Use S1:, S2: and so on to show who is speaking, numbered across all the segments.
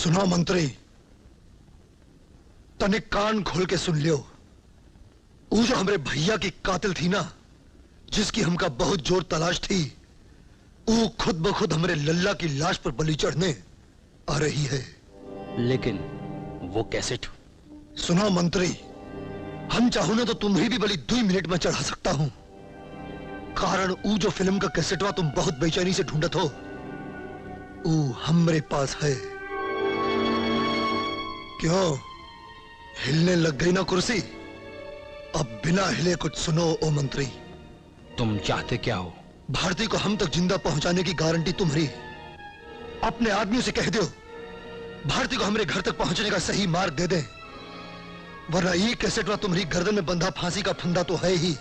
S1: सुनो मंत्री, तने कान खोल के सुन लियो। वो जो हमारे भैया की कातिल थी ना, जिसकी हमका बहुत जोर तलाश थी, वो खुद ब खुद हमारे लल्ला की लाश पर बलि चढ़ने आ रही है।
S2: लेकिन वो कैसेट?
S1: सुनो मंत्री, हम चाहू ना तो तुम्हें भी बलि 2 मिनट में चढ़ा सकता हूं। कारण वो जो फिल्म का कैसेटवा तुम बहुत बेचैनी से ढूंढत हो, वो हमरे पास है। क्यों हिलने लग गई ना कुर्सी? अब बिना हिले कुछ सुनो ओ मंत्री।
S2: तुम चाहते क्या हो?
S1: भारती को हम तक जिंदा पहुंचाने की गारंटी तुम्हारी। अपने आदमियों से कह दो भारती को हमारे घर तक पहुंचने का सही मार्ग दे दे, वरना ये कैसेटवा तुम्हारी गर्दन में बंधा फांसी का फंदा तो है ही।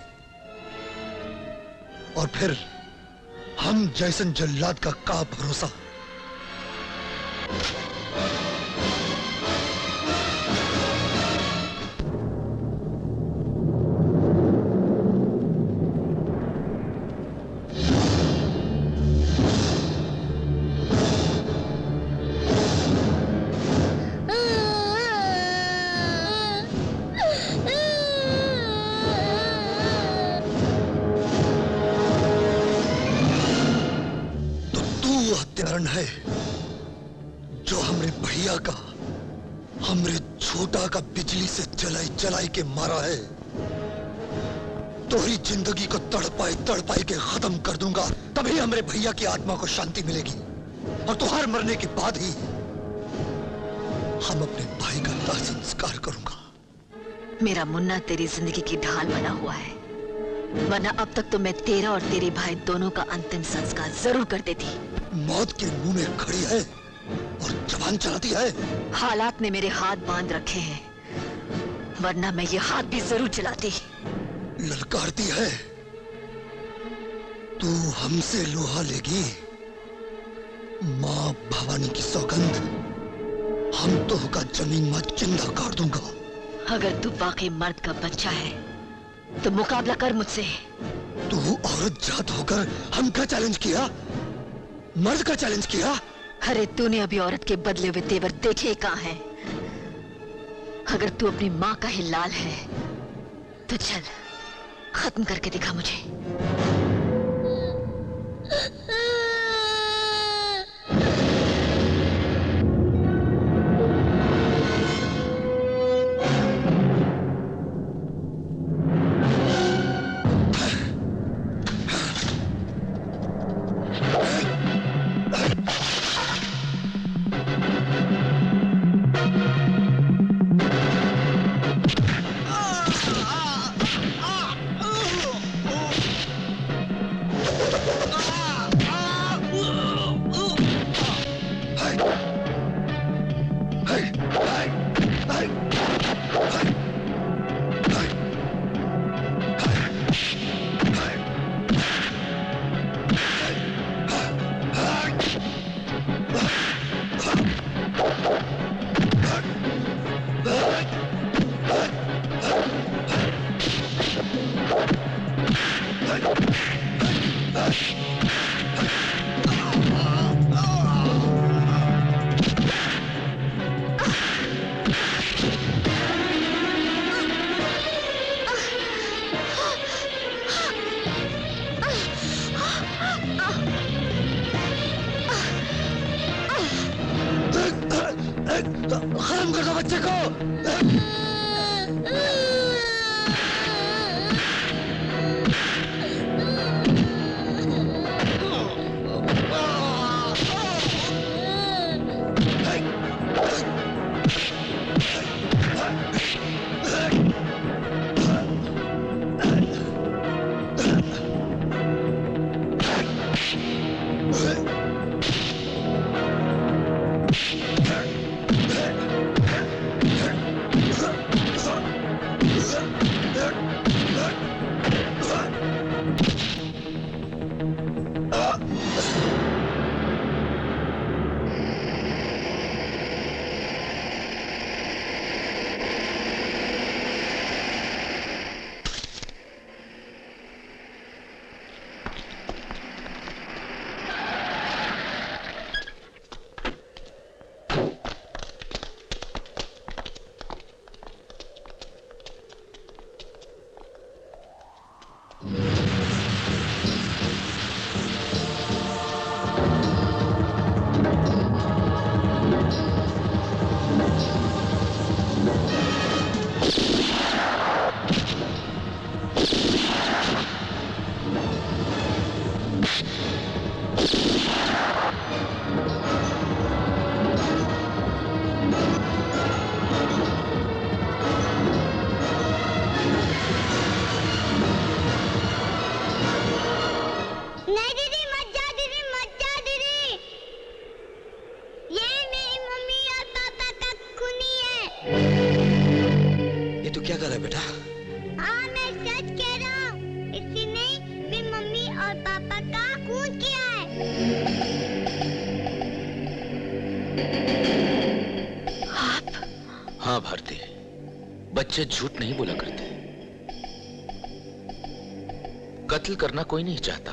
S1: और फिर हम जैसन जल्लाद का भरोसा। है जो हमरे भैया का, हमरे छोटा का बिजली से जलाई जलाई के मारा है। तोहरी जिंदगी को तड़पाई के खत्म कर दूंगा, तभी हमरे भैया की आत्मा को शांति मिलेगी। और तुहार मरने के बाद ही हम अपने भाई का लाश संस्कार करूंगा।
S3: मेरा मुन्ना तेरी जिंदगी की ढाल बना हुआ है, वरना अब तक तो मैं तेरा और तेरे भाई दोनों का अंतिम संस्कार जरूर कर देती।
S1: मौत के मुंह में खड़ी है और जबान चलाती है।
S3: हालात ने मेरे हाथ बांध रखे हैं, वरना मैं ये हाथ भी जरूर चलाती।
S1: ललकारती है, तू हमसे लोहा लेगी? मां भवानी की सौगंध, हम तो का जमीन में जिंदा काट दूंगा।
S3: अगर तू वाकई मर्द का बच्चा है तो मुकाबला कर मुझसे।
S1: तू औरत जात होकर हमका चैलेंज किया, मर्द का चैलेंज किया?
S3: अरे तूने अभी औरत के बदले हुए तेवर देखे कहां हैं? अगर तू अपनी मां का ही लाल है तो चल खत्म करके दिखा मुझे।
S1: खत्म कर दो बच्चे को।
S4: क्या कर रहा है बेटा?
S5: हाँ मैं सच कह रहा हूँ, इसने भी मम्मी और पापा का खून किया है।
S3: आप?
S2: हाँ भारती, बच्चे झूठ नहीं बोला करते। कत्ल करना कोई नहीं चाहता,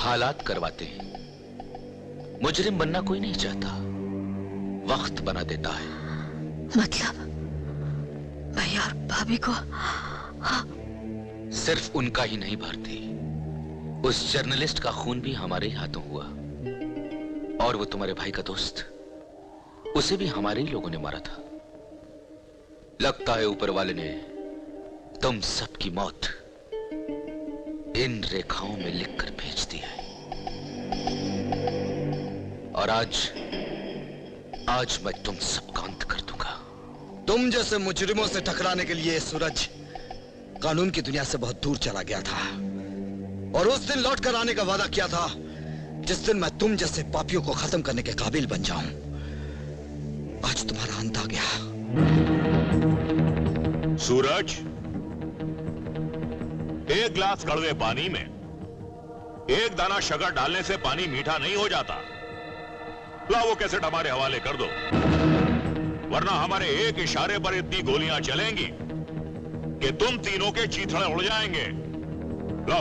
S2: हालात करवाते हैं। मुजरिम बनना कोई नहीं चाहता, वक्त बना देता है।
S3: मतलब भैया और भाभी को? हाँ।
S2: सिर्फ उनका ही नहीं भारती, उस जर्नलिस्ट का खून भी हमारे ही हाथों हुआ। और वो तुम्हारे भाई का दोस्त, उसे भी हमारे ही लोगों ने मारा था। लगता है ऊपर वाले ने तुम सबकी मौत इन रेखाओं में लिखकर भेज दी है। और आज मैं तुम सबका अंत कर दूंगा।
S4: तुम जैसे मुजरिमों से टकराने के लिए सूरज कानून की दुनिया से बहुत दूर चला गया था, और उस दिन लौट कर आने का वादा किया था जिस दिन मैं तुम जैसे पापियों को खत्म करने के काबिल बन जाऊं। आज तुम्हारा अंत आ गया।
S6: सूरज, एक गिलास कड़वे पानी में एक दाना शक्कर डालने से पानी मीठा नहीं हो जाता। ला वो कैसेट हमारे हवाले कर दो, वरना हमारे एक इशारे पर इतनी गोलियां चलेंगी कि तुम तीनों के चीथड़े उड़ जाएंगे। लो।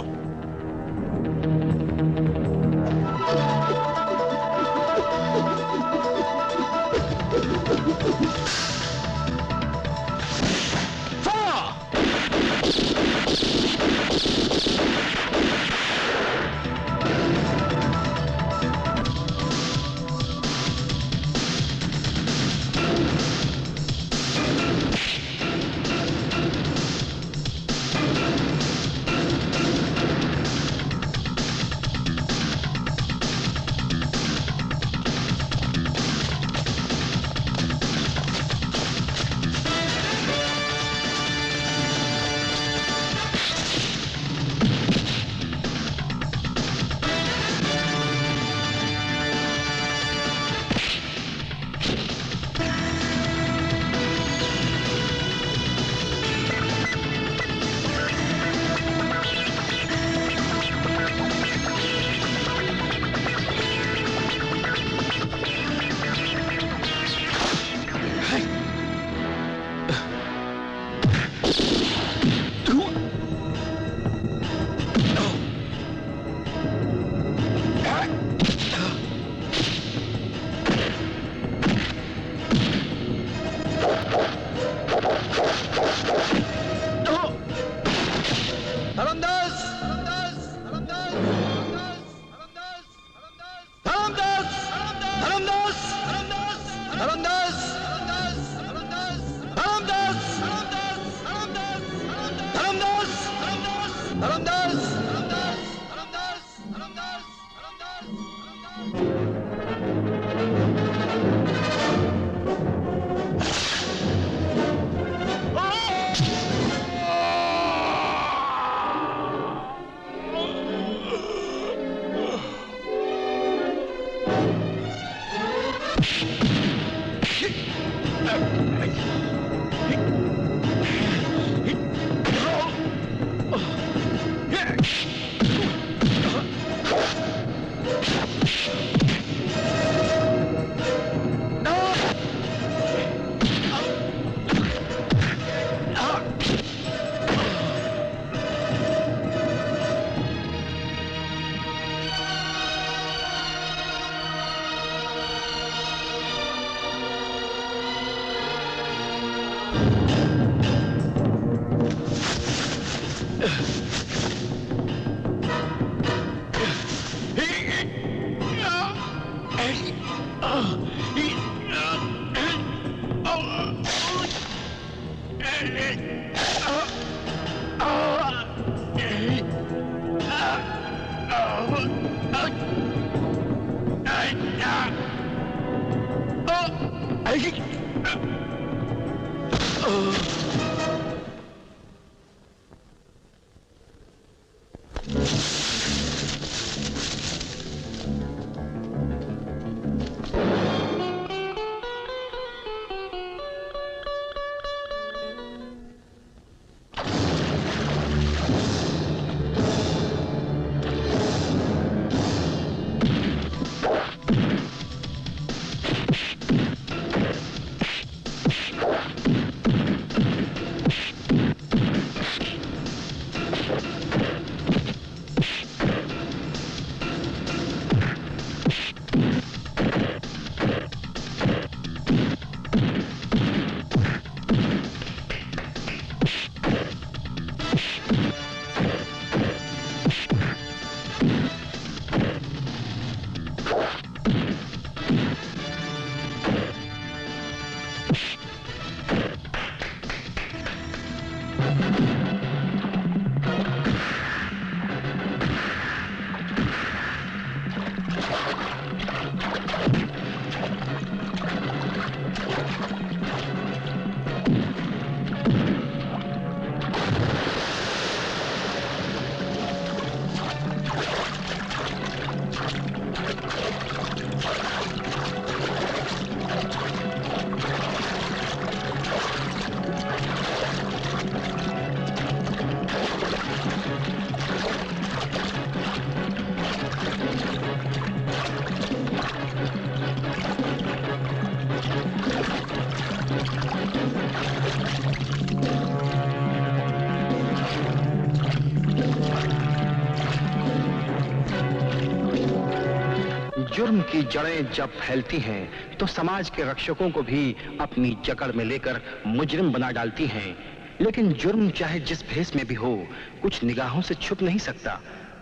S7: जुर्म की जड़ें जब फैलती हैं तो समाज के रक्षकों को भी अपनी जकड़ में लेकर मुजरिम बना डालती हैं। लेकिन जुर्म चाहे जिस भेष में भी हो, कुछ निगाहों से छुप नहीं सकता।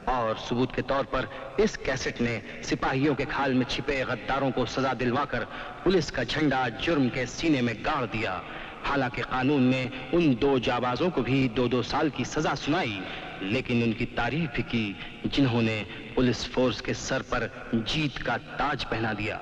S7: और सबूत के तौर पर इस कैसेट ने सिपाहियों के खाल में छिपे गद्दारों को सजा दिलवाकर पुलिस का झंडा जुर्म के सीने में गाड़ दिया। हालांकि कानून ने उन 2 जाबाजों को भी 2-2 साल की सजा सुनाई, लेकिन उनकी तारीफ भी की जिन्होंने पुलिस फोर्स के सर पर जीत का ताज पहना दिया।